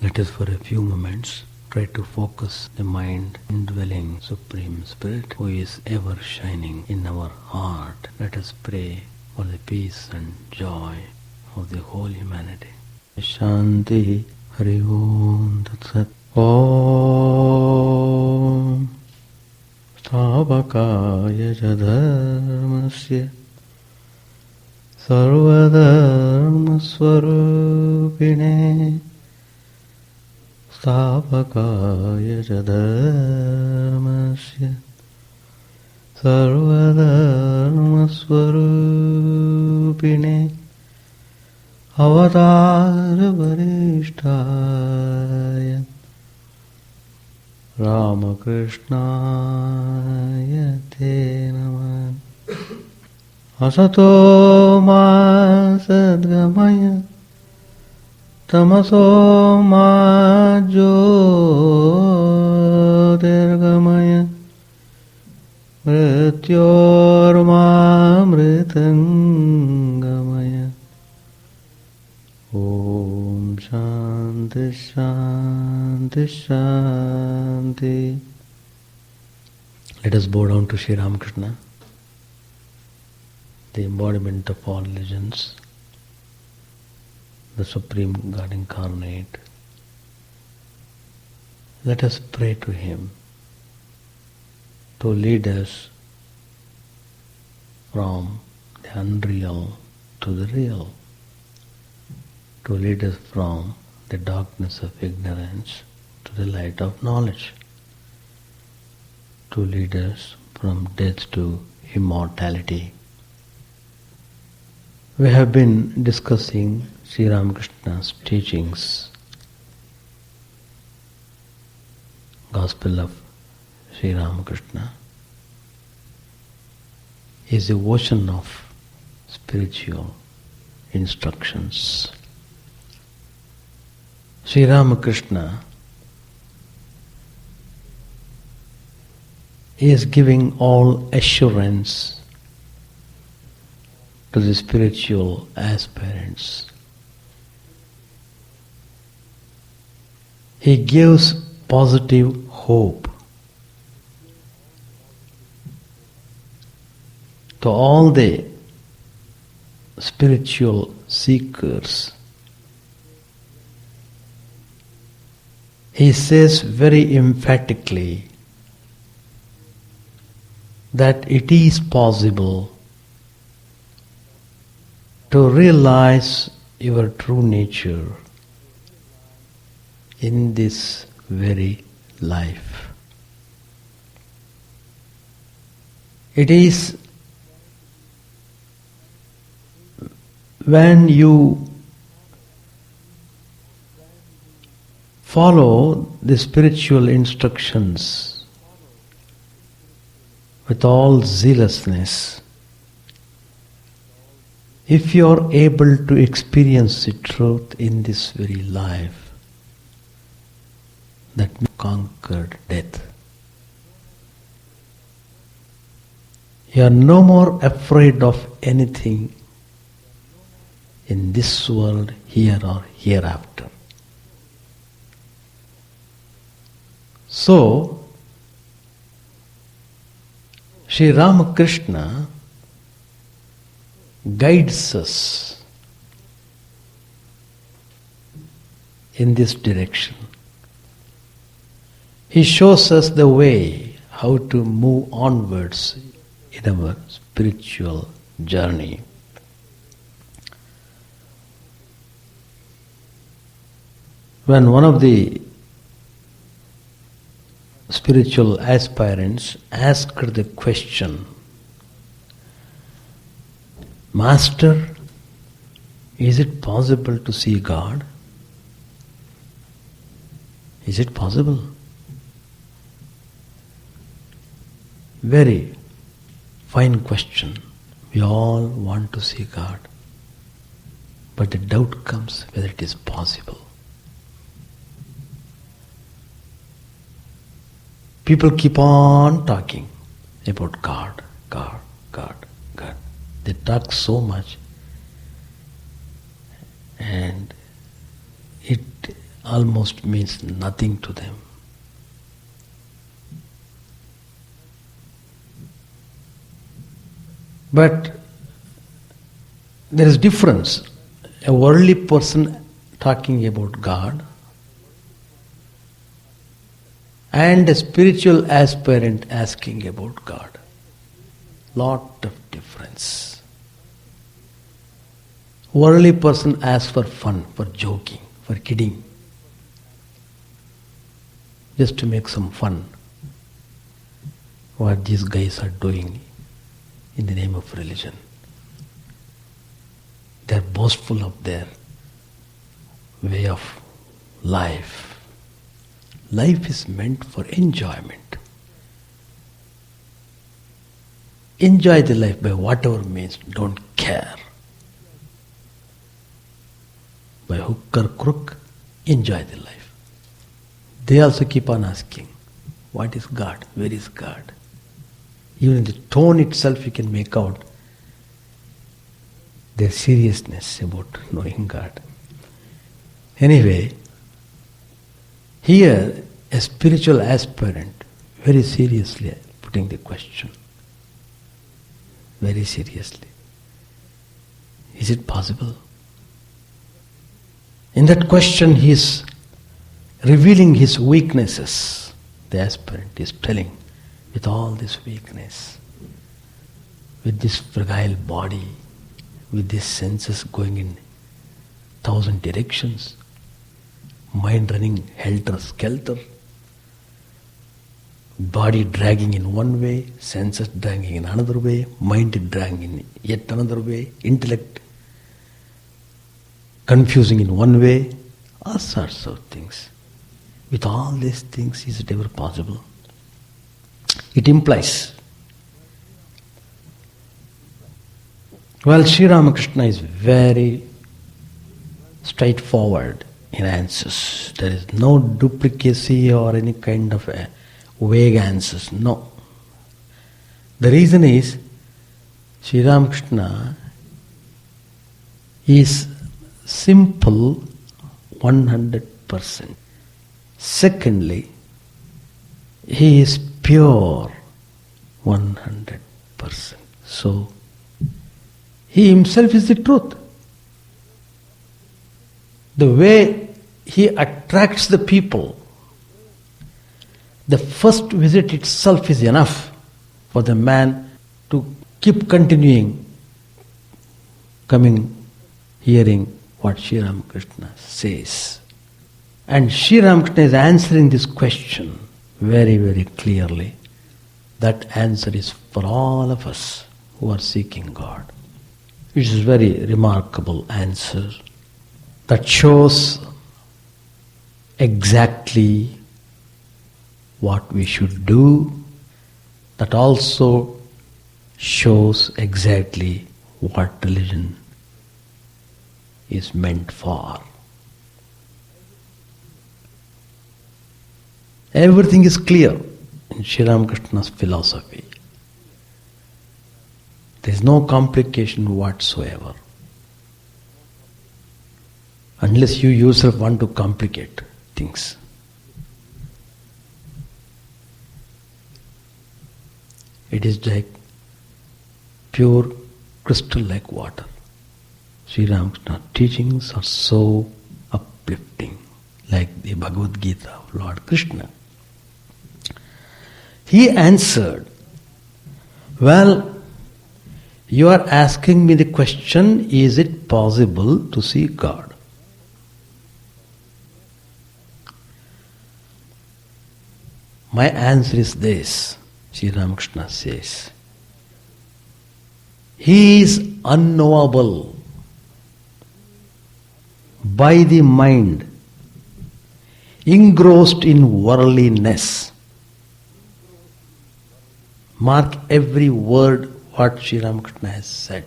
Let us for a few moments try to focus the mind in dwelling Supreme Spirit who is ever shining in our heart. Let us pray for the peace and joy of the whole humanity. Shanti Hari Om Tat Sat. Om Stavakaya Dharmasya Sarvadharma Swarupine Stavakaya Dharmasya Sarvadharma Swarupine Avatara Varishtaya Ramakrishna Te Namah. Asato ma sadgamaya tamaso ma jyotirgamaya mrityorma mritangamaya. Om Shanti Shanti Shanti. Let us bow down to Sri Ramakrishna, the embodiment of all legends, the Supreme God Incarnate. Let us pray to Him to lead us from the unreal to the real, to lead us from the darkness of ignorance to the light of knowledge, to lead us from death to immortality. We have been discussing Sri Ramakrishna's teachings, Gospel of Sri Ramakrishna is the ocean of spiritual instructions. Sri Ramakrishna is giving all assurance to the spiritual aspirants. He gives positive hope to all the spiritual seekers. He says very emphatically that it is possible to realize your true nature in this very life. It is when you follow the spiritual instructions with all zealousness, if you are able to experience the truth in this very life, that conquered death, you are no more afraid of anything in this world, here or hereafter. So, Sri Ramakrishna guides us in this direction. He shows us the way how to move onwards in our spiritual journey. When one of the spiritual aspirants asked the question, Master, is it possible to see God? Is it possible? Very fine question. We all want to see God. But the doubt comes whether it is possible. People keep on talking about God, God, God, God. They talk so much, and it almost means nothing to them. But there is difference. A worldly person talking about God and a spiritual aspirant asking about God. Lot of difference. Worldly person asks for fun, for joking, for kidding, just to make some fun. What these guys are doing in the name of religion. They are boastful of their way of life. Life is meant for enjoyment. Enjoy the life by whatever means, don't care. By hook or crook, enjoy the life. They also keep on asking, what is God? Where is God? Even in the tone itself you can make out their seriousness about knowing God. Anyway, here a spiritual aspirant very seriously putting the question. Very seriously. Is it possible? In that question he is revealing his weaknesses. The aspirant is telling, with all this weakness, with this fragile body, with these senses going in 1,000 directions, mind running helter-skelter, body dragging in one way, senses dragging in another way, mind dragging in yet another way, intellect confusing in one way, all sorts of things. With all these things, is it ever possible? It implies. Well, Sri Ramakrishna is very straightforward in answers. There is no duplicacy or any kind of vague answers. No. The reason is, Sri Ramakrishna is simple 100%. Secondly, he is pure 100%. So, he himself is the truth. The way he attracts the people, the first visit itself is enough for the man to keep continuing, coming, hearing what Sri Ramakrishna says. And Sri Ramakrishna is answering this question very, very clearly. That answer is for all of us who are seeking God. It is a very remarkable answer that shows exactly what we should do, that also shows exactly what religion is meant for. Everything is clear in Sri Ramakrishna's philosophy. There is no complication whatsoever. Unless you yourself want to complicate things. It is like pure crystal like water. Sri Ramakrishna's teachings are so uplifting, like the Bhagavad Gita of Lord Krishna. He answered, well, you are asking me the question, is it possible to see God? My answer is this, Sri Ramakrishna says. He is unknowable by the mind, engrossed in worldliness. Mark every word what Sri Ramakrishna has said.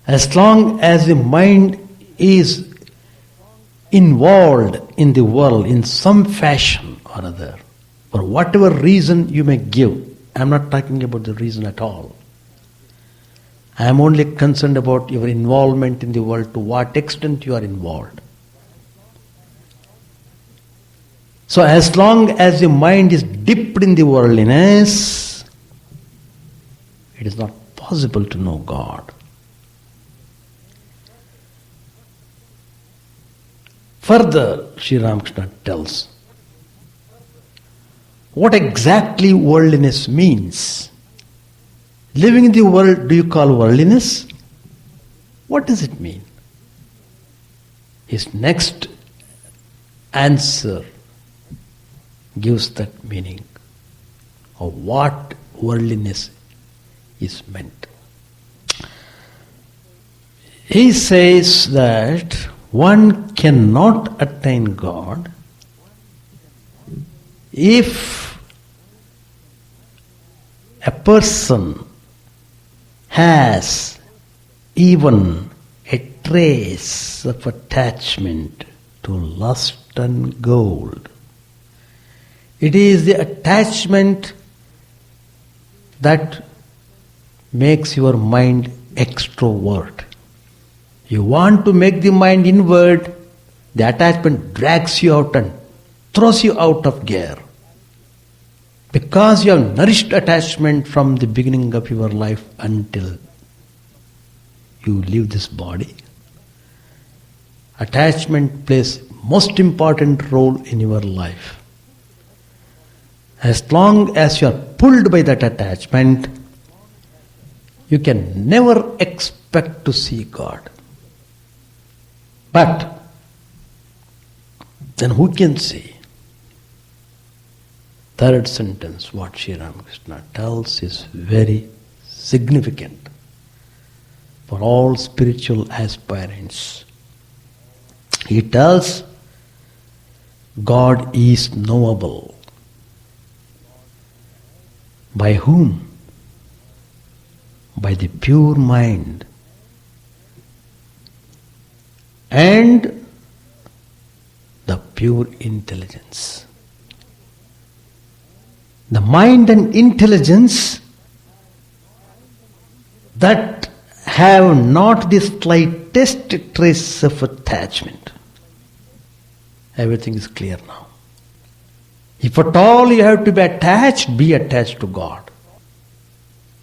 As long as the mind is involved in the world in some fashion or other, for whatever reason you may give, I am not talking about the reason at all. I am only concerned about your involvement in the world, to what extent you are involved. So as long as your mind is dipped in the worldliness, it is not possible to know God. Further, Sri Ramakrishna tells what exactly worldliness means. Living in the world, do you call worldliness? What does it mean? His next answer gives that meaning of what worldliness is meant. He says that one cannot attain God if a person has even a trace of attachment to lust and gold. It is the attachment that makes your mind extrovert. You want to make the mind inward, the attachment drags you out and throws you out of gear. Because you have nourished attachment from the beginning of your life until you leave this body. Attachment plays most important role in your life. As long as you are pulled by that attachment, you can never expect to see God. But then who can see? Third sentence, what Sri Ramakrishna tells, is very significant for all spiritual aspirants. He tells, God is knowable. By whom? By the pure mind and the pure intelligence. The mind and intelligence that have not the slightest trace of attachment. Everything is clear now. If at all you have to be attached to God.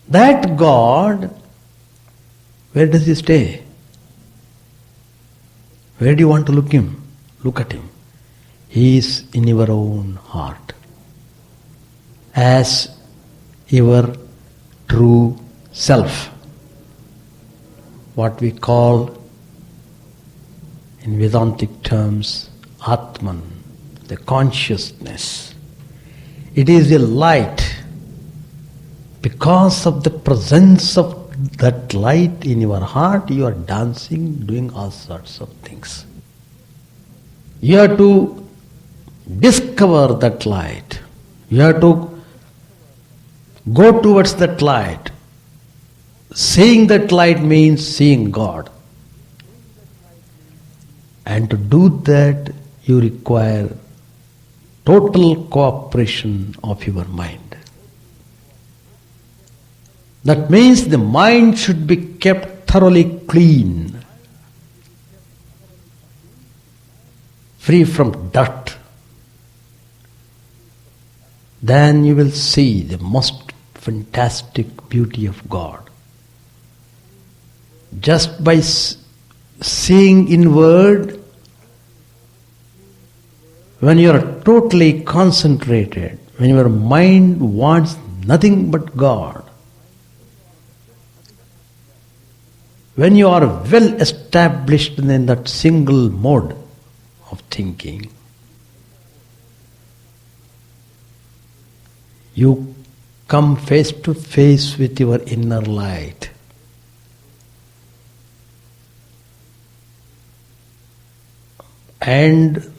That God, where does He stay? Where do you want to look at Him? He is in your own heart. As your true self. What we call in Vedantic terms Atman, the consciousness. It is a light. Because of the presence of that light in your heart, you are dancing, doing all sorts of things. You have to discover that light. You have to go towards that light. Seeing that light means seeing God. And to do that, you require total cooperation of your mind. That means the mind should be kept thoroughly clean, free from dirt. Then you will see the most fantastic beauty of God. Just by seeing inward, when you are totally concentrated, when your mind wants nothing but God, when you are well established in that single mode of thinking, you come face to face with your inner light. And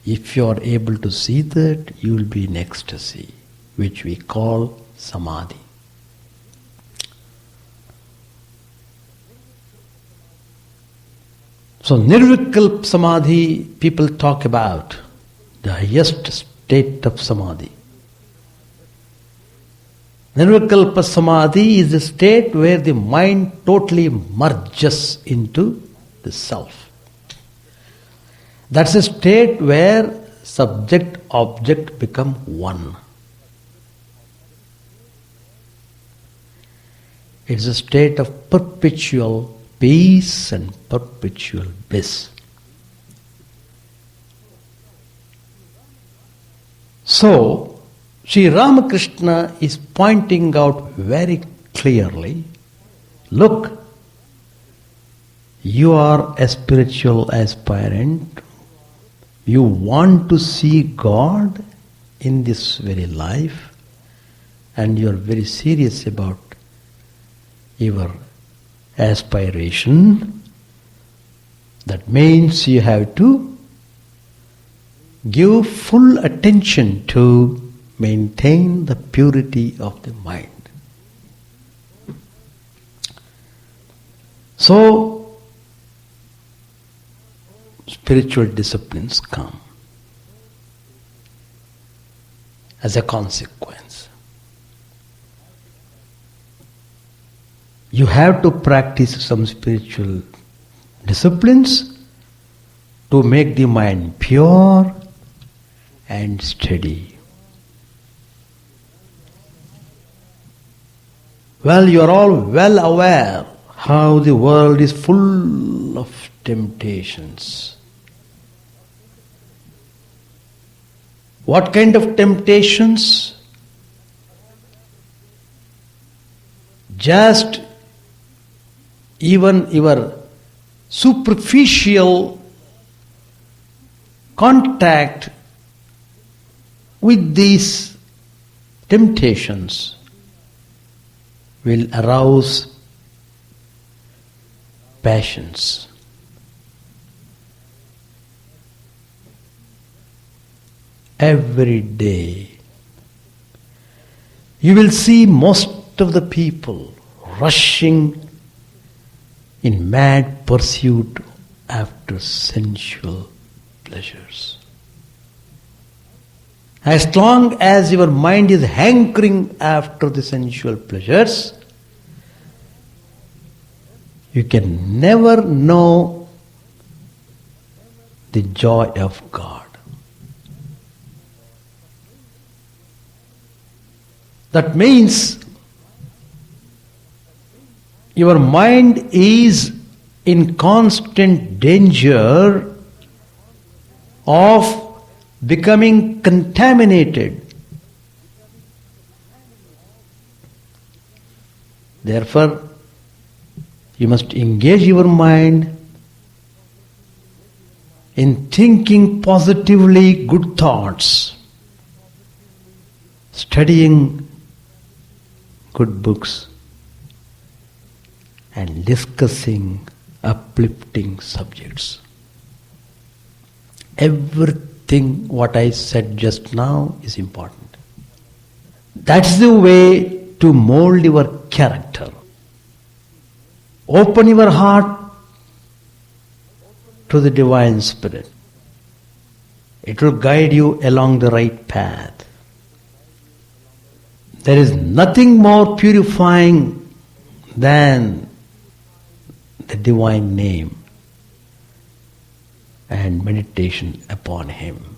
if you are able to see that, you will be in ecstasy, which we call samadhi. So nirvikalpa samadhi, people talk about the highest state of samadhi. Nirvikalpa Samadhi is a state where the mind totally merges into the self. That's a state where subject-object become one. It's a state of perpetual peace and perpetual bliss. So, Sri Ramakrishna is pointing out very clearly, look, you are a spiritual aspirant, you want to see God in this very life, and you are very serious about your aspiration. That means you have to give full attention to maintain the purity of the mind. So, spiritual disciplines come as a consequence. You have to practice some spiritual disciplines to make the mind pure and steady. Well, you are all well aware how the world is full of temptations. What kind of temptations? Just even your superficial contact with these temptations will arouse passions. Every day you will see most of the people rushing in mad pursuit after sensual pleasures. As long as your mind is hankering after the sensual pleasures, you can never know the joy of God. That means your mind is in constant danger of becoming contaminated. Therefore, you must engage your mind in thinking positively good thoughts, studying good books, and discussing uplifting subjects. Everything what I said just now is important. That's the way to mold your character. Open your heart to the Divine Spirit. It will guide you along the right path. There is nothing more purifying than the Divine Name and meditation upon Him.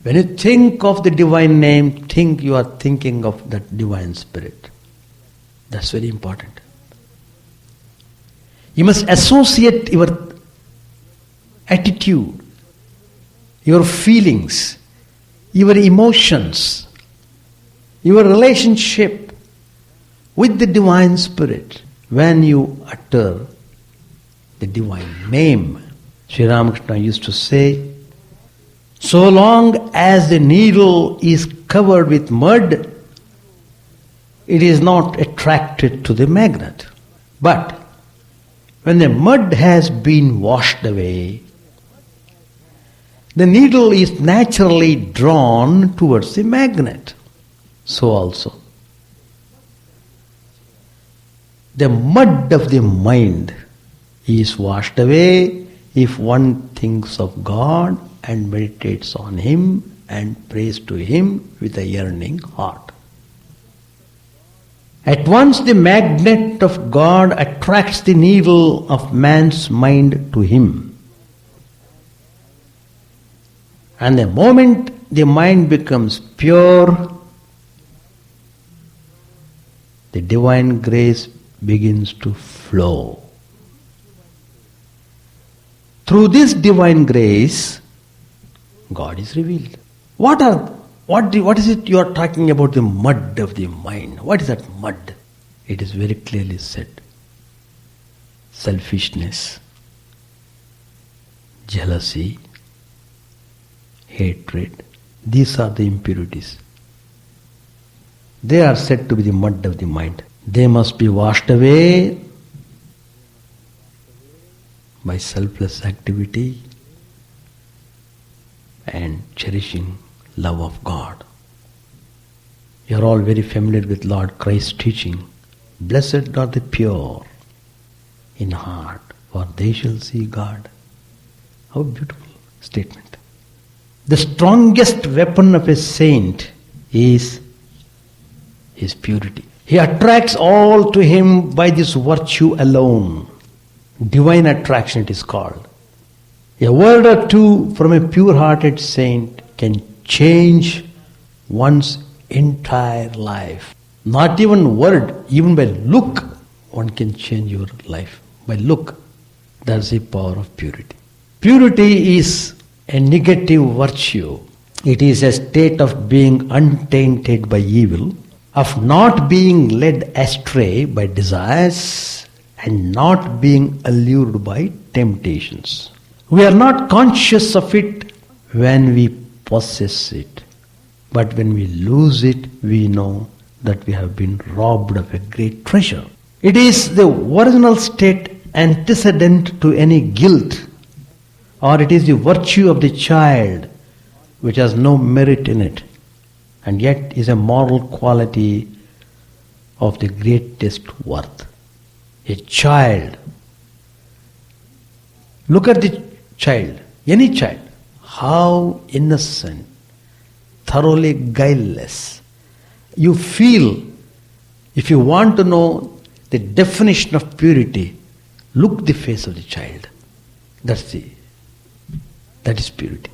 When you think of the Divine Name, think you are thinking of that Divine Spirit. That's very important. You must associate your attitude, your feelings, your emotions, your relationship with the Divine Spirit when you utter the Divine Name. Sri Ramakrishna used to say, so long as the needle is covered with mud, it is not attracted to the magnet. But when the mud has been washed away, the needle is naturally drawn towards the magnet. So also, the mud of the mind is washed away if one thinks of God and meditates on Him and prays to Him with a yearning heart. At once the magnet of God attracts the needle of man's mind to him. And the moment the mind becomes pure, the divine grace begins to flow. Through this divine grace, God is revealed. What is it you are talking about, the mud of the mind? What is that mud? It is very clearly said. Selfishness, jealousy, hatred. These are the impurities. They are said to be the mud of the mind. They must be washed away by selfless activity and cherishing love of God. You are all very familiar with Lord Christ's teaching. Blessed are the pure in heart, for they shall see God. How beautiful statement. The strongest weapon of a saint is his purity. He attracts all to him by this virtue alone. Divine attraction it is called. A word or two from a pure-hearted saint can change one's entire life. Not even word, even by look, one can change your life. By look, that's the power of purity. Purity is a negative virtue. It is a state of being untainted by evil, of not being led astray by desires, and not being allured by temptations. We are not conscious of it when we possess it. But when we lose it, we know that we have been robbed of a great treasure. It is the original state antecedent to any guilt, or it is the virtue of the child which has no merit in it, and yet is a moral quality of the greatest worth. A child. Look at the child, any child, how innocent, thoroughly guileless. You feel, if you want to know the definition of purity, look the face of the child. That is purity.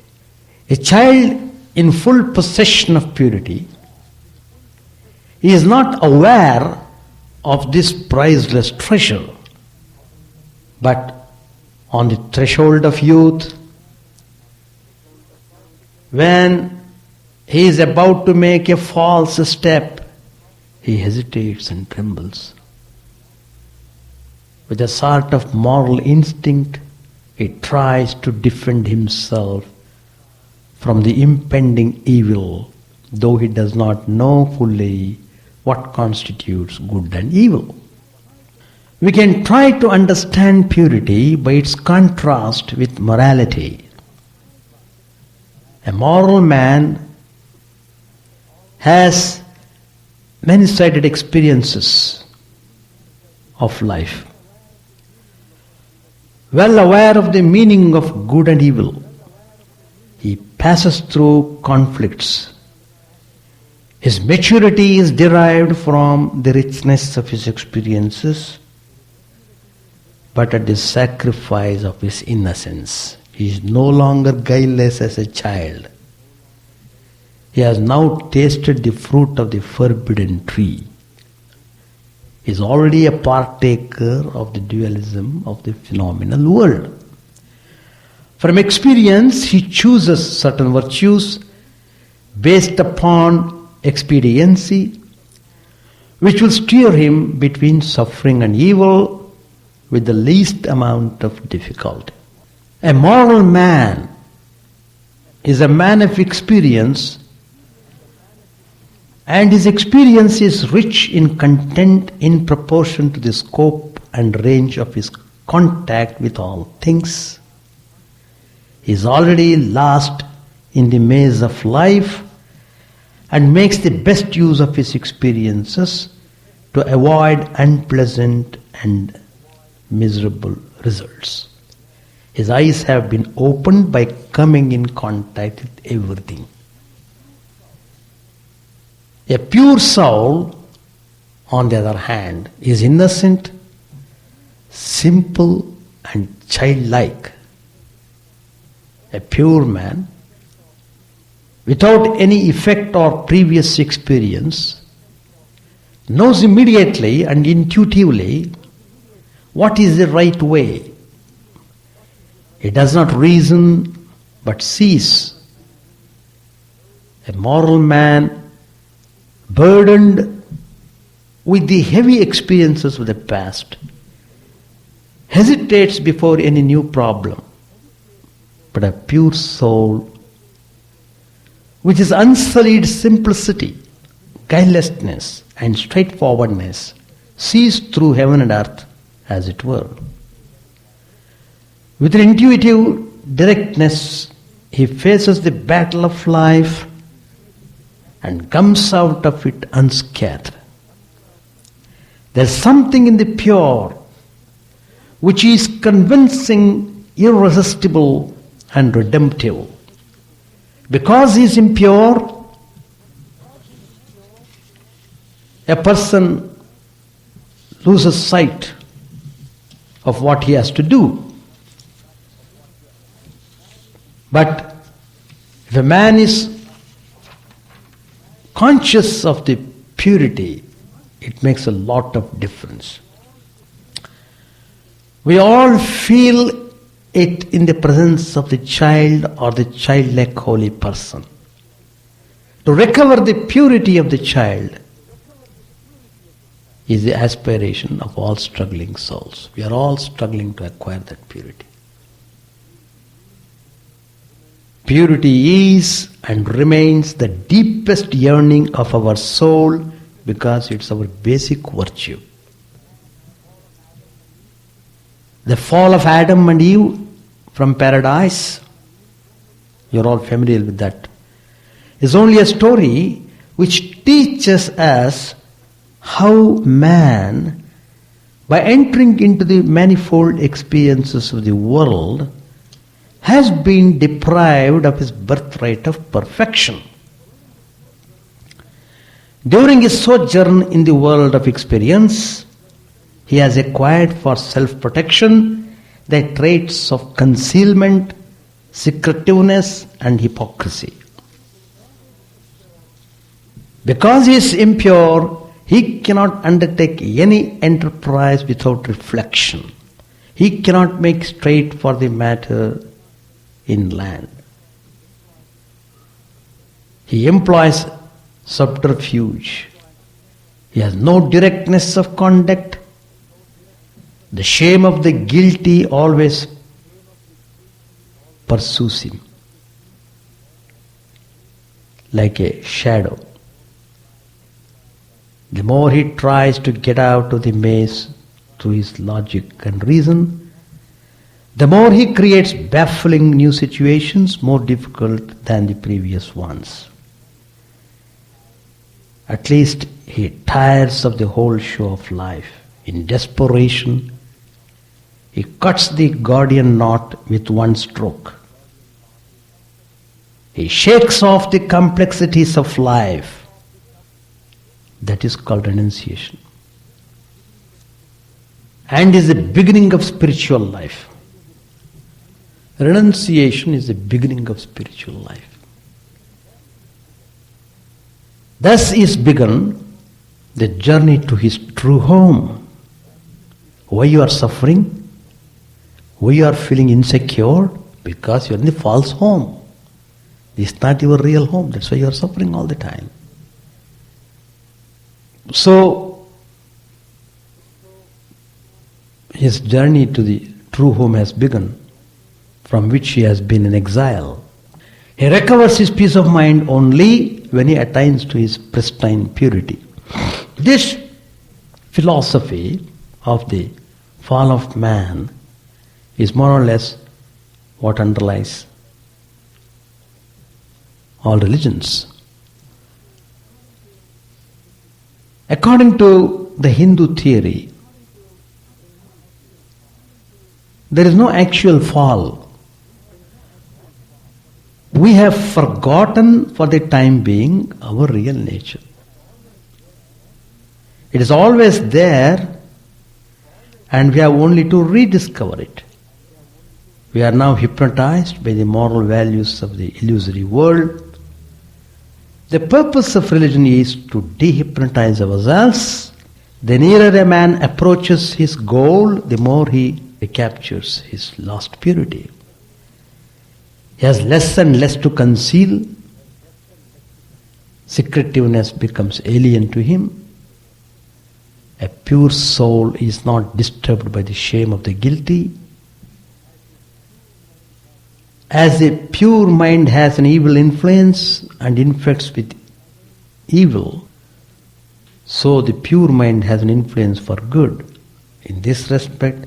A child in full possession of purity is not aware of this priceless treasure, but on the threshold of youth, when he is about to make a false step, he hesitates and trembles. With a sort of moral instinct, he tries to defend himself from the impending evil, though he does not know fully what constitutes good and evil. We can try to understand purity by its contrast with morality. A moral man has many-sided experiences of life. Well aware of the meaning of good and evil, he passes through conflicts. His maturity is derived from the richness of his experiences, but at the sacrifice of his innocence. He is no longer guileless as a child. He has now tasted the fruit of the forbidden tree. He is already a partaker of the dualism of the phenomenal world. From experience, he chooses certain virtues based upon expediency, which will steer him between suffering and evil with the least amount of difficulty. A moral man is a man of experience, and his experience is rich in content in proportion to the scope and range of his contact with all things. He is already lost in the maze of life and makes the best use of his experiences to avoid unpleasant and miserable results. His eyes have been opened by coming in contact with everything. A pure soul on the other hand, is innocent, simple and childlike. A pure man, without any effect or previous experience, knows immediately and intuitively what is the right way. He does not reason but sees. A moral man, burdened with the heavy experiences of the past, hesitates before any new problem. But a pure soul, which is unsullied simplicity, guilelessness and straightforwardness, sees through heaven and earth, as it were. With an intuitive directness, he faces the battle of life and comes out of it unscathed. There's something in the pure which is convincing, irresistible and redemptive. Because he is impure, a person loses sight of what he has to do. But if a man is conscious of the purity, it makes a lot of difference. We all feel it in the presence of the child or the childlike holy person. To recover the purity of the child is the aspiration of all struggling souls. We are all struggling to acquire that purity. Purity is and remains the deepest yearning of our soul because it's our basic virtue. The fall of Adam and Eve from paradise, you're all familiar with that, is only a story which teaches us how man, by entering into the manifold experiences of the world, has been deprived of his birthright of perfection. During his sojourn in the world of experience, he has acquired for self-protection the traits of concealment, secretiveness and hypocrisy. Because he is impure, he cannot undertake any enterprise without reflection. He cannot make straight for the matter in land. He employs subterfuge. He has no directness of conduct. The shame of the guilty always pursues him like a shadow. The more he tries to get out of the maze through his logic and reason, the more he creates baffling new situations more difficult than the previous ones. At least he tires of the whole show of life. In desperation, he cuts the Gordian knot with one stroke. He shakes off the complexities of life. That is called renunciation. And is the beginning of spiritual life. Renunciation is the beginning of spiritual life. Thus is begun the journey to his true home. Why you are suffering? Why you are feeling insecure? Because you are in the false home. This is not your real home. That's why you are suffering all the time. So, his journey to the true home has begun, from which he has been in exile. He recovers his peace of mind only when he attains to his pristine purity. This philosophy of the fall of man is more or less what underlies all religions. According to the Hindu theory, there is no actual fall. We have forgotten for the time being our real nature. It is always there, and we have only to rediscover it. We are now hypnotized by the moral values of the illusory world. The purpose of religion is to dehypnotize ourselves. The nearer a man approaches his goal, the more he recaptures his lost purity. He has less and less to conceal. Secretiveness becomes alien to him. A pure soul is not disturbed by the shame of the guilty. As a pure mind has an evil influence and infects with evil, so the pure mind has an influence for good. In this respect,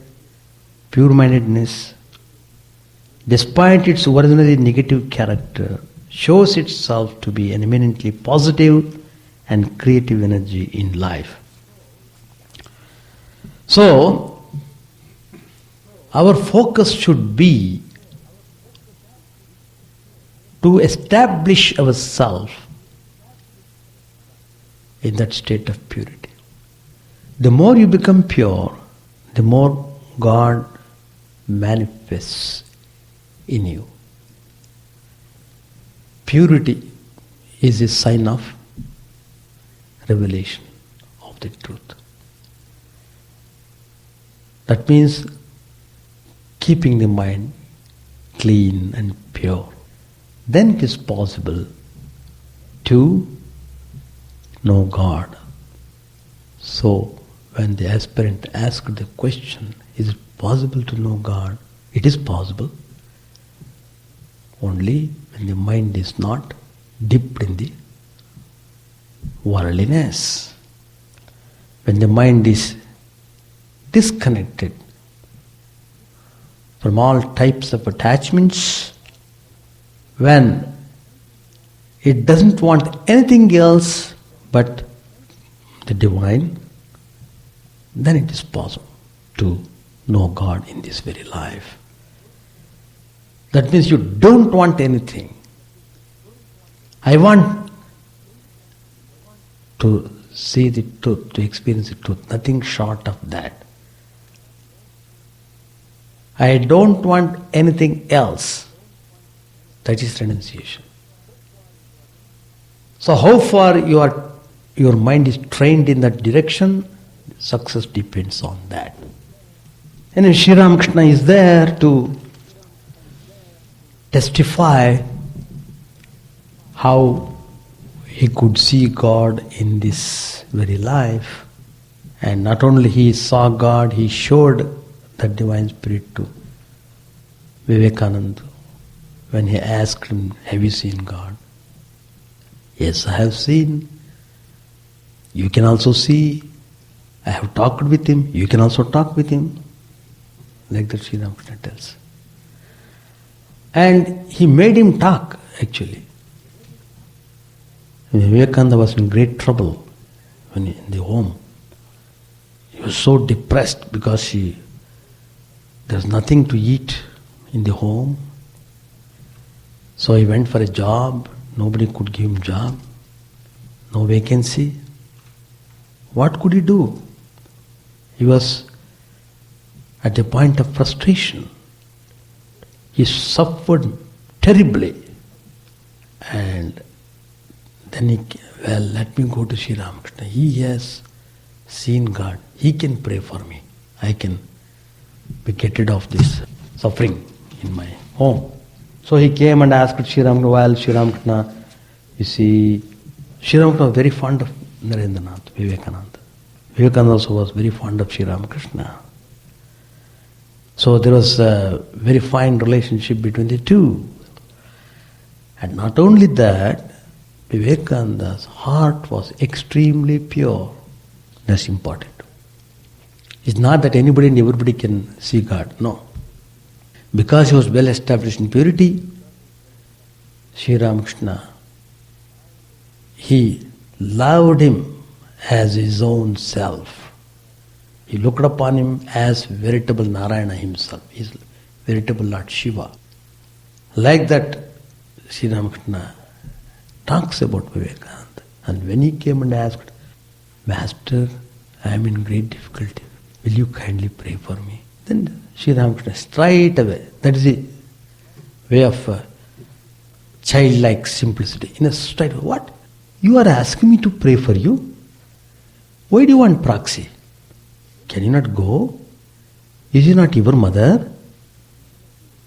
pure-mindedness, despite its originally negative character, shows itself to be an eminently positive and creative energy in life. So, our focus should be to establish ourselves in that state of purity. The more you become pure, the more God manifests in you. Purity is a sign of revelation of the truth. That means keeping the mind clean and pure. Then it is possible to know God. So, when the aspirant asked the question, is it possible to know God? It is possible. Only when the mind is not dipped in the worldliness. When the mind is disconnected from all types of attachments, when it doesn't want anything else but the divine, then it is possible to know God in this very life. That means you don't want anything. I want to see the truth, to experience the truth, nothing short of that. I don't want anything else. That is renunciation. So how far your mind is trained in that direction, success depends on that. And Sri Ramakrishna is there to testify how he could see God in this very life. And not only he saw God, he showed that divine spirit to Vivekananda. When he asked him, have you seen God? Yes, I have seen. You can also see. I have talked with him. You can also talk with him. Like that Sri Ramakrishna tells. And he made him talk, actually. And Vivekananda was in great trouble when in the home. He was so depressed because there's nothing to eat in the home. So he went for a job. Nobody could give him job. No vacancy. What could he do? He was at a point of frustration. He suffered terribly. And then let me go to Sri Ramakrishna. He has seen God. He can pray for me. I can get rid of this suffering in my home. So he came and asked Sri Ramakrishna, well, Sri Ramakrishna, you see, Sri Ramakrishna was very fond of Narendranath, Vivekananda. Vivekananda also was very fond of Sri Ramakrishna. So there was a very fine relationship between the two. And not only that, Vivekananda's heart was extremely pure. That's important. It's not that anybody and everybody can see God. No. Because he was well established in purity, Sri Ramakrishna, he loved him as his own self. He looked upon him as veritable Narayana himself, his veritable Lord Shiva. Like that, Sri Ramakrishna talks about Vivekananda. And when he came and asked, Master, I am in great difficulty. Will you kindly pray for me? Then Sri Ramakrishna straight away, that is the way of childlike simplicity. In a straight way, what? You are asking me to pray for you? Why do you want proxy? Can you not go? Is she not your mother?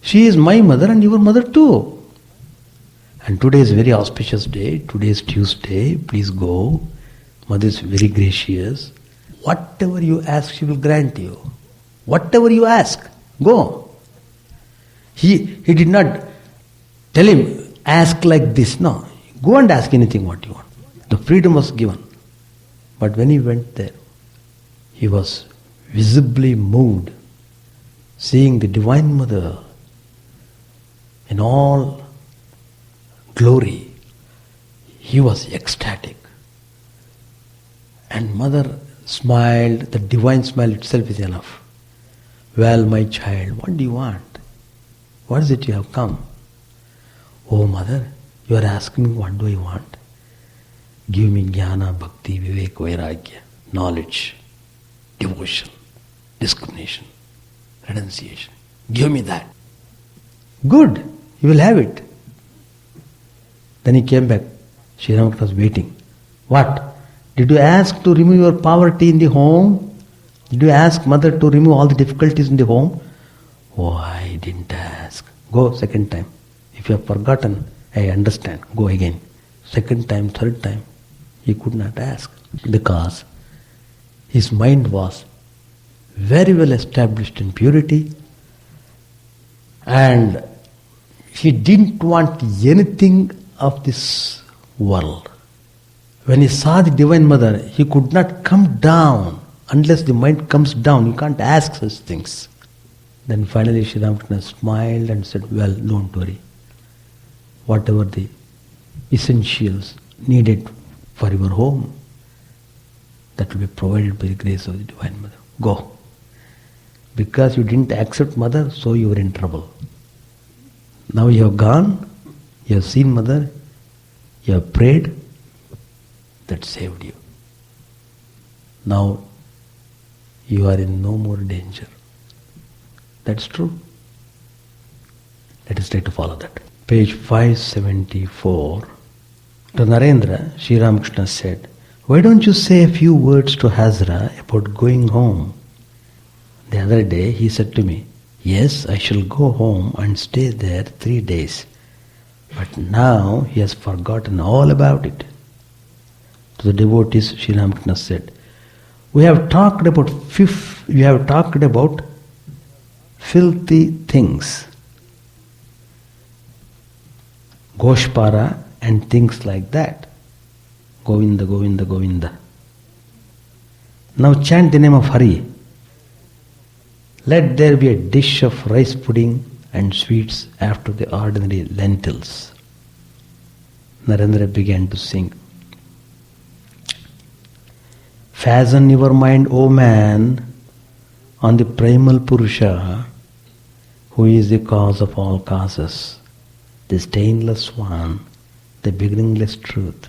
She is my mother and your mother too. And today is a very auspicious day. Today is Tuesday. Please go. Mother is very gracious. Whatever you ask, she will grant you. Whatever you ask, go. He did not tell him, ask like this. No. Go and ask anything what you want. The freedom was given. But when he went there, he was visibly moved, seeing the Divine Mother in all glory. He was ecstatic. And Mother smiled. The divine smile itself is enough. Well, my child, what do you want? What is it you have come? Oh, Mother, you are asking me what do I want? Give me jnana, bhakti, vivek, vairagya, knowledge, devotion, discrimination, renunciation. Give me that. Good, you will have it. Then he came back. Sri Ramakrishna was waiting. What? Did you ask to remove your poverty in the home? Did you ask Mother to remove all the difficulties in the home? Oh, I didn't ask. Go second time. If you have forgotten, I understand. Go again. Second time, third time. He could not ask. Because his mind was very well established in purity. And he didn't want anything of this world. When he saw the Divine Mother, he could not come down. Unless the mind comes down, you can't ask such things. Then finally Sri Ramakrishna smiled and said, well, don't worry. Whatever the essentials needed for your home, that will be provided by the grace of the Divine Mother. Go. Because you didn't accept Mother, so you were in trouble. Now you have gone, you have seen Mother, you have prayed, that saved you. Now you are in no more danger. That's true. Let us try to follow that. Page 574. To Narendra, Sri Ramakrishna said, why don't you say a few words to Hazra about going home? The other day he said to me, yes, I shall go home and stay there 3 days. But now he has forgotten all about it. To the devotees, Sri Ramakrishna said, we have talked about filthy things, Goshpara and things like that. Govinda, Govinda, Govinda. Now chant the name of Hari. Let there be a dish of rice pudding and sweets after the ordinary lentils. Narendra began to sing. Fasten your mind, O man, on the primal Purusha, who is the cause of all causes, the stainless one, the beginningless truth.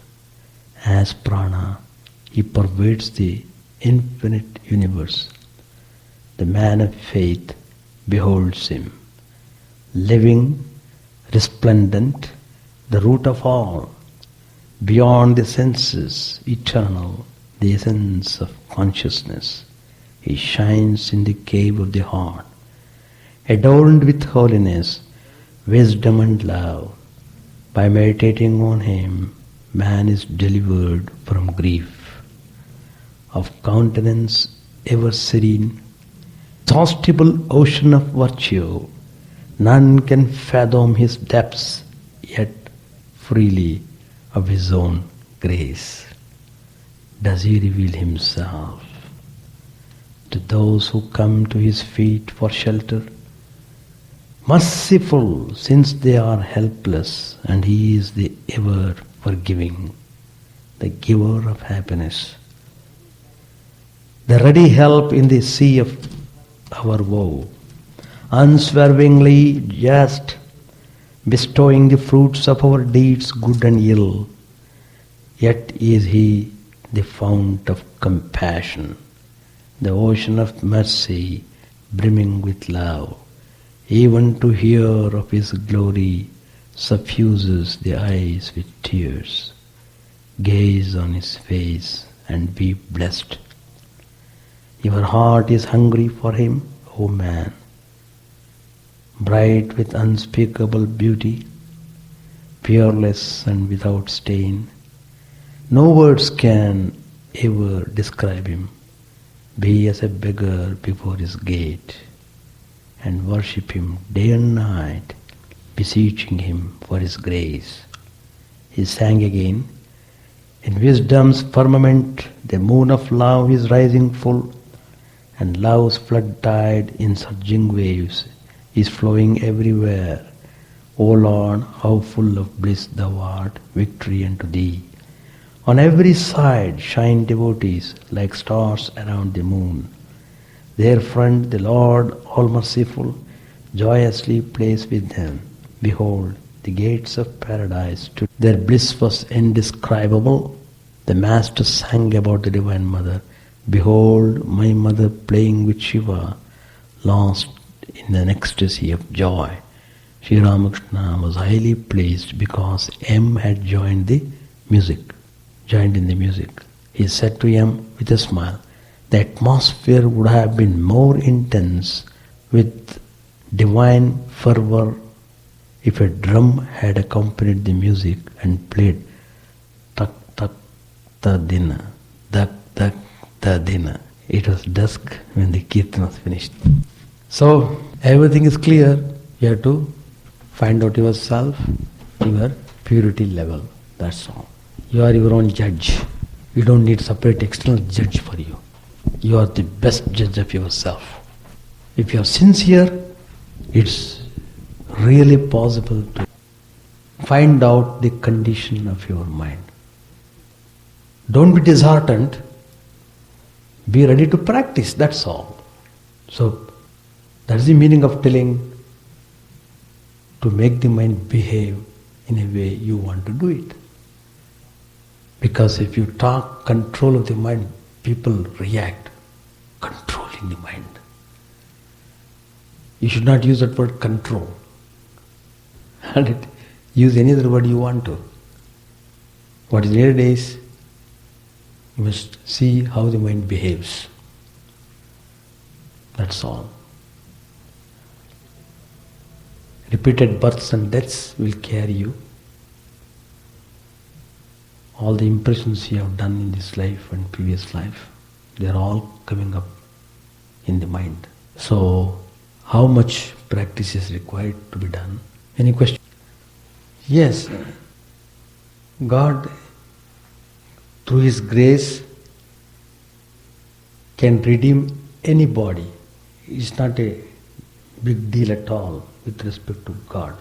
As prana, he pervades the infinite universe. The man of faith beholds him, living, resplendent, the root of all, beyond the senses, eternal, the essence of consciousness. He shines in the cave of the heart, adorned with holiness, wisdom and love. By meditating on him, man is delivered from grief. Of countenance ever serene, inexhaustible ocean of virtue, none can fathom his depths, yet freely of his own grace does he reveal himself to those who come to his feet for shelter. Merciful, since they are helpless, and he is the ever forgiving, the giver of happiness, the ready help in the sea of our woe, unswervingly just, bestowing the fruits of our deeds good and ill, yet is he the fount of compassion, the ocean of mercy, brimming with love. Even to hear of His glory suffuses the eyes with tears. Gaze on His face and be blessed. Your heart is hungry for Him, O man, bright with unspeakable beauty, fearless and without stain. No words can ever describe Him. Be as a beggar before His gate and worship Him day and night, beseeching Him for His grace. He sang again, in wisdom's firmament the moon of love is rising full, and love's flood tide in surging waves is flowing everywhere. O Lord, how full of bliss Thou art, victory unto Thee. On every side shine devotees like stars around the moon. Their friend, the Lord all-merciful, joyously plays with them. Behold, the gates of paradise stood. Their bliss was indescribable. The Master sang about the Divine Mother. Behold, my mother playing with Shiva, lost in an ecstasy of joy. Sri Ramakrishna was highly pleased because M had joined in the music. He said to M with a smile, the atmosphere would have been more intense with divine fervor if a drum had accompanied the music and played tak tak ta dina, dak dak ta dina. It was dusk when the kirtan was finished. So everything is clear. You have to find out yourself, your purity level. That's all. You are your own judge. You don't need separate external judge for you. You are the best judge of yourself. If you are sincere, it's really possible to find out the condition of your mind. Don't be disheartened. Be ready to practice, that's all. So, that's the meaning of telling to make the mind behave in a way you want to do it. Because if you talk control of the mind, people react. Controlling the mind. You should not use that word control. And use any other word you want to. What is needed is, you must see how the mind behaves. That's all. Repeated births and deaths will carry you. All the impressions you have done in this life and previous life, they are all coming up in the mind. So, how much practice is required to be done? Any question? Yes, God, through His grace, can redeem anybody. It's not a big deal at all with respect to God.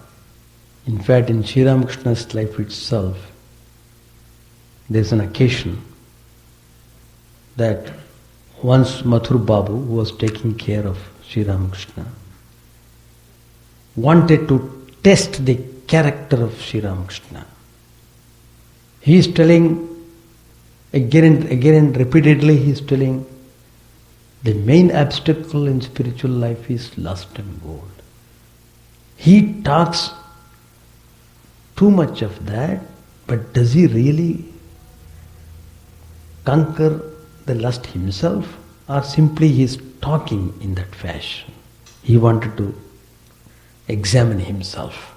In fact, in Sri Ramakrishna's life itself, there's an occasion that once Mathur Babu, who was taking care of Sri Ramakrishna, wanted to test the character of Sri Ramakrishna. He is telling again and repeatedly, he is telling the main obstacle in spiritual life is lust and gold. He talks too much of that, but does he really conquer the lust himself, or simply he is talking in that fashion? He wanted to examine himself.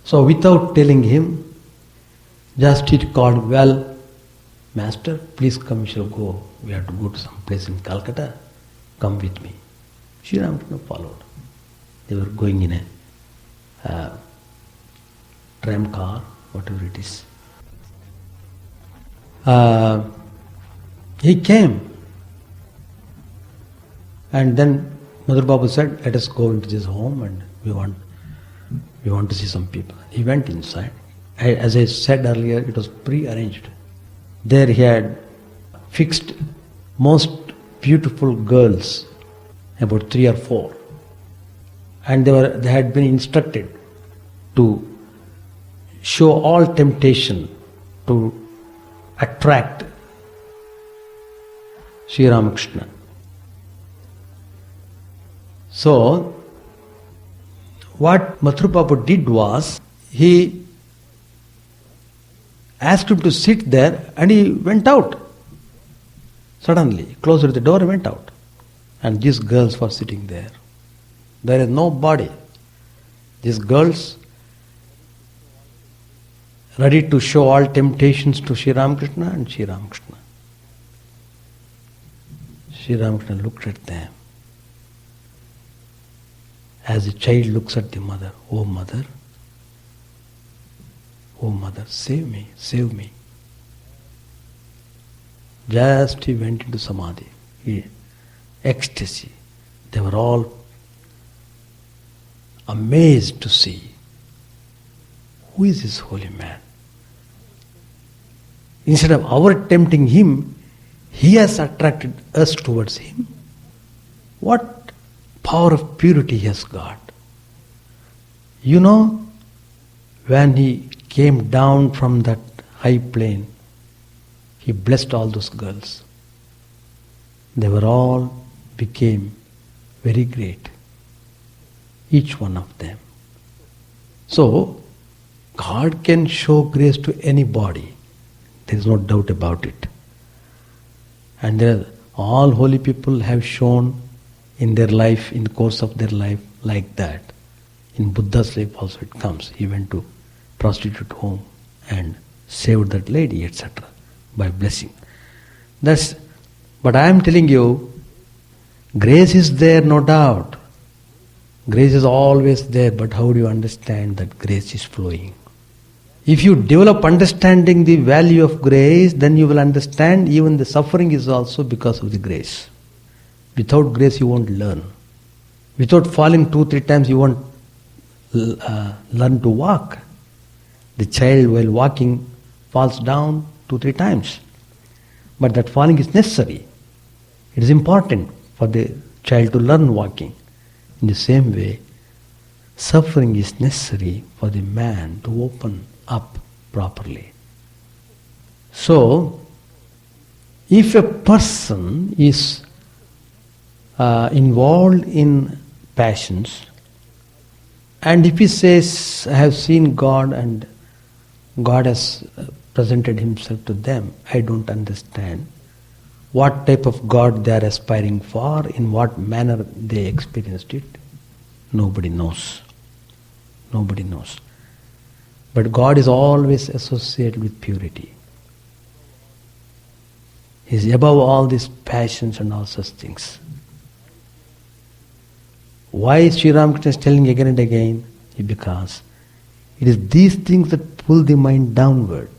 So without telling him, just he called, well, Master, please come, we shall go. We have to go to some place in Calcutta. Come with me. Sri Ramakrishna followed. They were going in a tram car, whatever it is. He came. And then Mother Babu said, let us go into this home and we want to see some people. He went inside. As I said earlier, it was pre-arranged. There he had fixed most beautiful girls, about 3 or 4. And they had been instructed to show all temptation, to attract Sri Ramakrishna. So, what Mathura did was, he asked him to sit there and he went out. Suddenly, closed the door and went out. And these girls were sitting there. There is no body. These girls, ready to show all temptations to Sri Ramakrishna and Sri Ramakrishna. Sri Ramakrishna looked at them as a child looks at the mother. Oh mother, save me, save me. Just he went into samadhi, ecstasy. They were all amazed to see, who is this holy man? Instead of our tempting him, he has attracted us towards him. What power of purity he has got. You know, when he came down from that high plane, he blessed all those girls. They were all became very great. Each one of them. So, God can show grace to anybody. There is no doubt about it. And all holy people have shown in their life, in the course of their life, like that. In Buddha's life also it comes. He went to prostitute home and saved that lady, etc. by blessing. But I am telling you, grace is there, no doubt. Grace is always there, but how do you understand that grace is flowing? If you develop understanding the value of grace, then you will understand even the suffering is also because of the grace. Without grace you won't learn. Without falling 2-3 times you won't learn to walk. The child while walking falls down 2-3 times. But that falling is necessary. It is important for the child to learn walking. In the same way, suffering is necessary for the man to open up properly. So, if a person is involved in passions, and if he says, I have seen God and God has presented himself to them, I don't understand what type of God they are aspiring for, in what manner they experienced it. Nobody knows. Nobody knows. But God is always associated with purity. He is above all these passions and all such things. Why Sri Ramakrishna is telling again and again? Because it is these things that pull the mind downward.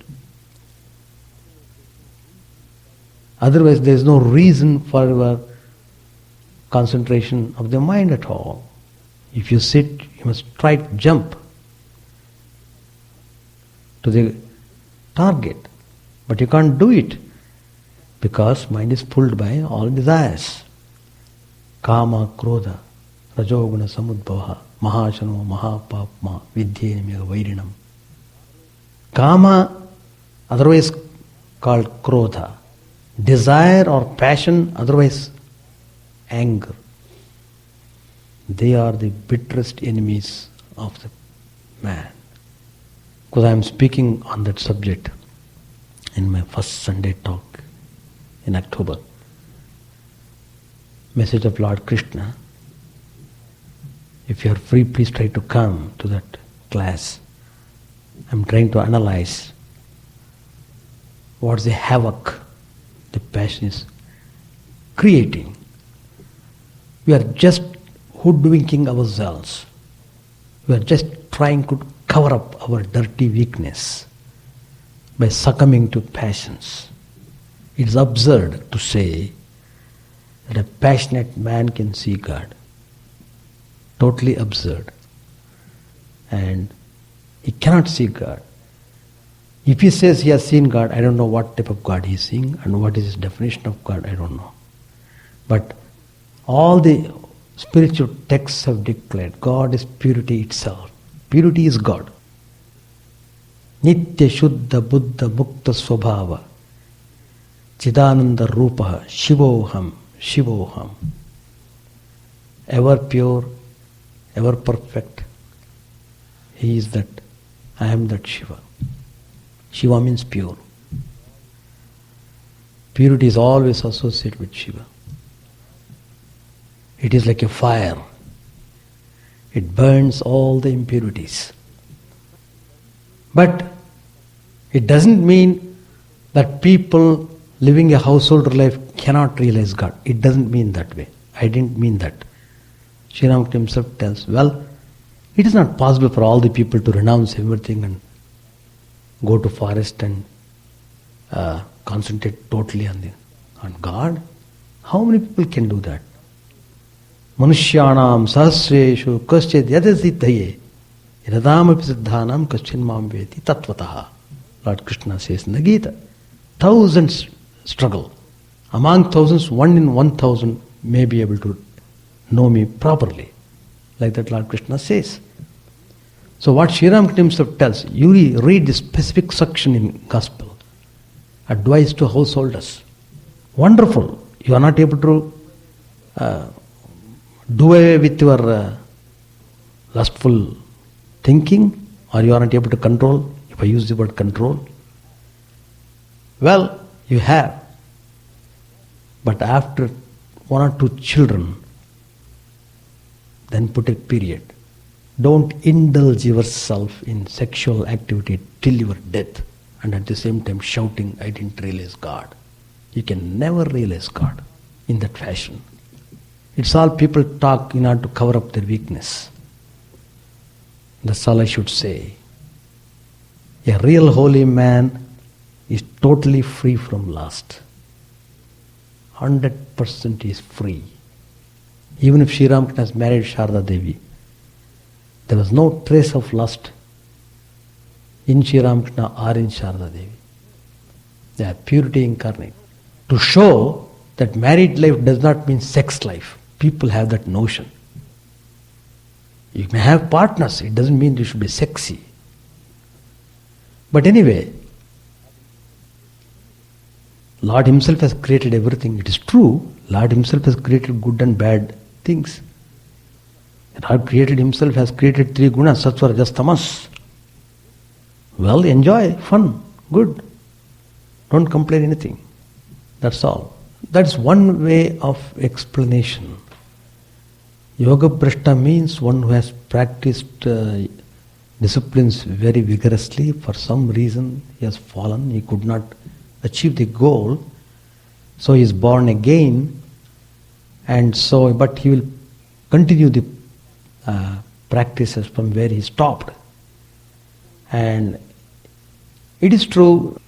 Otherwise there is no reason for our concentration of the mind at all. If you sit, you must try to jump to the target. But you can't do it because mind is pulled by all desires. Kama, krodha, rajoguna samudbhava, mahashano, mahapapma, vidyenamiga vairinam. Kama, otherwise called krodha. Desire or passion, otherwise anger. They are the bitterest enemies of the man. Because I am speaking on that subject in my first Sunday talk in October. Message of Lord Krishna. If you are free, please try to come to that class. I am trying to analyze what's the havoc the passion is creating. We are just hoodwinking ourselves. We are just trying to cover up our dirty weakness by succumbing to passions. It is absurd to say that a passionate man can see God. Totally absurd. And he cannot see God. If he says he has seen God, I don't know what type of God he is seeing and what is his definition of God, I don't know. But all the spiritual texts have declared God is purity itself. Purity is God. Nitya Shuddha Buddha Mukta Swabhava. Chidananda Rupa Shivoham, Shivoham. Ever pure, ever perfect. He is that. I am that Shiva. Shiva means pure. Purity is always associated with Shiva. It is like a fire. It burns all the impurities. But it doesn't mean that people living a householder life cannot realize God. It doesn't mean that way. I didn't mean that. Sri Ramakrishna himself tells, well, it is not possible for all the people to renounce everything and go to forest and concentrate totally on God. How many people can do that? Manushyanam sahasreshu kaschid yadasiddhaye yadamapi siddhanam kaschin mam veti tatvataha. Lord Krishna says in the Gita, thousands struggle. Among thousands, 1 in 1,000 may be able to know me properly. Like that Lord Krishna says. So what Sri Ramakrishna himself tells, you read this specific section in Gospel. Advice to householders. Wonderful. You are not able to do away with your lustful thinking, or you are not able to control, if I use the word control. Well, you have. But after 1 or 2 children, then put a period. Don't indulge yourself in sexual activity till your death, and at the same time shouting, I didn't realize God. You can never realize God in that fashion. It's all people talk in order to cover up their weakness. That's all I should say. A real holy man is totally free from lust. 100% is free. Even if Sri Ramakrishna has married Sharda Devi, there was no trace of lust in Sri Ramakrishna or in Sharda Devi. They are purity incarnate. To show that married life does not mean sex life. People have that notion. You may have partners, it doesn't mean you should be sexy. But anyway, Lord himself has created everything. It is true, Lord himself has created good and bad things. Lord created himself, has created 3 gunas, sattva, rajas, tamas. Well, enjoy, fun, good. Don't complain anything. That's all. That's one way of explanation. Yoga Brashta means one who has practiced disciplines very vigorously. For some reason he has fallen, he could not achieve the goal. So he is born again, and so, but he will continue the practices from where he stopped. And it is true,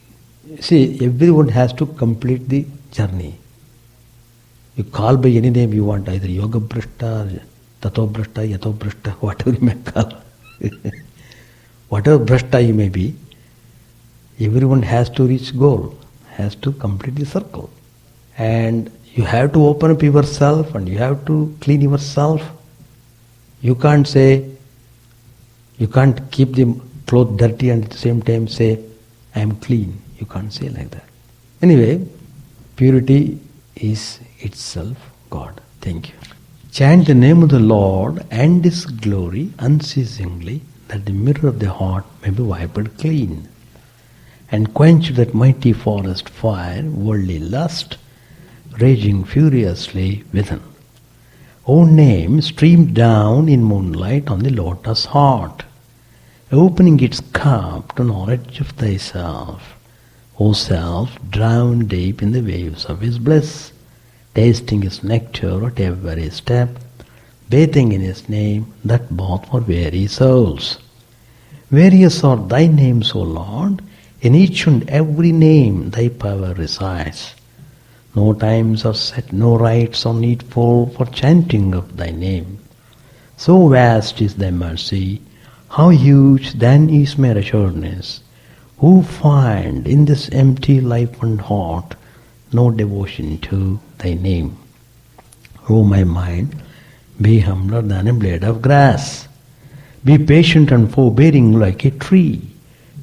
see, everyone has to complete the journey. You call by any name you want, either Yoga Brashta, Tato Brashta, Yato Brashta, whatever you may call. Whatever Brashta you may be, everyone has to reach goal, has to complete the circle. And you have to open up yourself and you have to clean yourself. You can't say, you can't keep the clothes dirty and at the same time say, I am clean. You can't say like that. Anyway, purity is itself God. Thank you. Chant the name of the Lord and His glory unceasingly, that the mirror of the heart may be wiped clean, and quench that mighty forest fire, worldly lust, raging furiously within. O name, stream down in moonlight on the lotus heart, opening its cup to knowledge of thyself. O self, drowned deep in the waves of His bliss, tasting His nectar at every step, bathing in His name, that bath for weary souls. Various are Thy names, O Lord, in each and every name Thy power resides. No times are set, no rites are needful for chanting of Thy name. So vast is Thy mercy, how huge then is my assuredness, who find in this empty life and heart no devotion to Thy name. O my mind, be humbler than a blade of grass. Be patient and forbearing like a tree.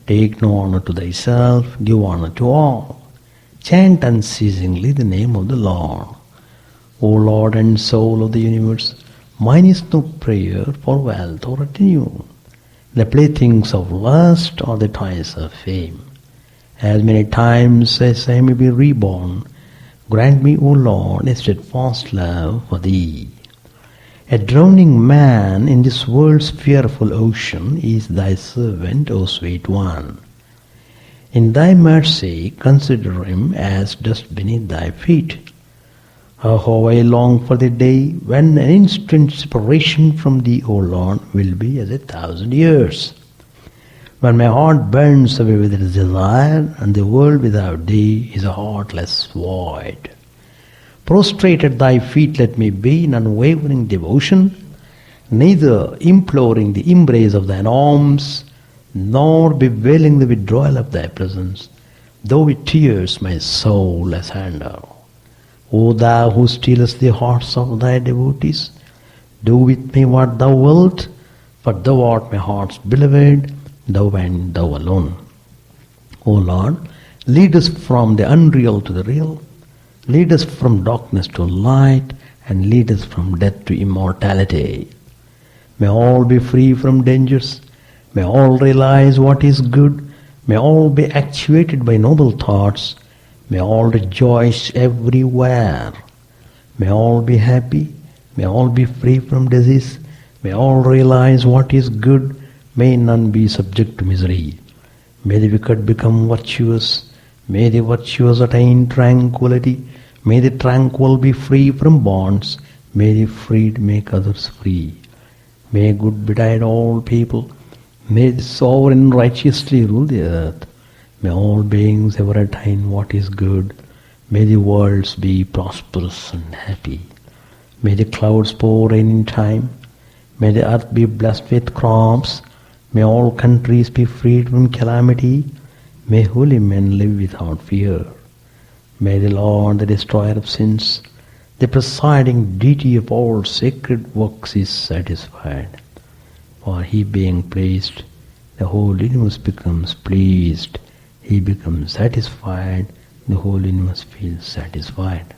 Take no honor to thyself, give honor to all. Chant unceasingly the name of the Lord. O Lord and Soul of the universe, mine is no prayer for wealth or retinue, the playthings of lust or the toys of fame. As many times as I may be reborn, grant me, O Lord, a steadfast love for Thee. A drowning man in this world's fearful ocean is Thy servant, O sweet one. In Thy mercy consider him as dust beneath Thy feet. How I long for the day when an instant separation from Thee, O Lord, will be as 1,000 years. When my heart burns away with its desire, and the world without Thee is a heartless void. Prostrate at Thy feet let me be in unwavering devotion, neither imploring the embrace of Thine arms, nor bewailing the withdrawal of Thy presence, though with tears my soul has handled. O Thou who stealest the hearts of Thy devotees, do with me what Thou wilt, for Thou art my heart's beloved, Thou and Thou alone. O Lord, lead us from the unreal to the real, lead us from darkness to light, and lead us from death to immortality. May all be free from dangers, may all realize what is good, may all be actuated by noble thoughts, may all rejoice everywhere. May all be happy. May all be free from disease. May all realize what is good. May none be subject to misery. May the wicked become virtuous. May the virtuous attain tranquility. May the tranquil be free from bonds. May the freed make others free. May good betide all people. May the sovereign righteously rule the earth. May all beings ever attain what is good. May the worlds be prosperous and happy. May the clouds pour rain in time. May the earth be blessed with crops. May all countries be freed from calamity. May holy men live without fear. May the Lord, the destroyer of sins, the presiding deity of all sacred works, is satisfied. For He being pleased, the whole universe becomes pleased. He becomes satisfied, the whole universe feels satisfied.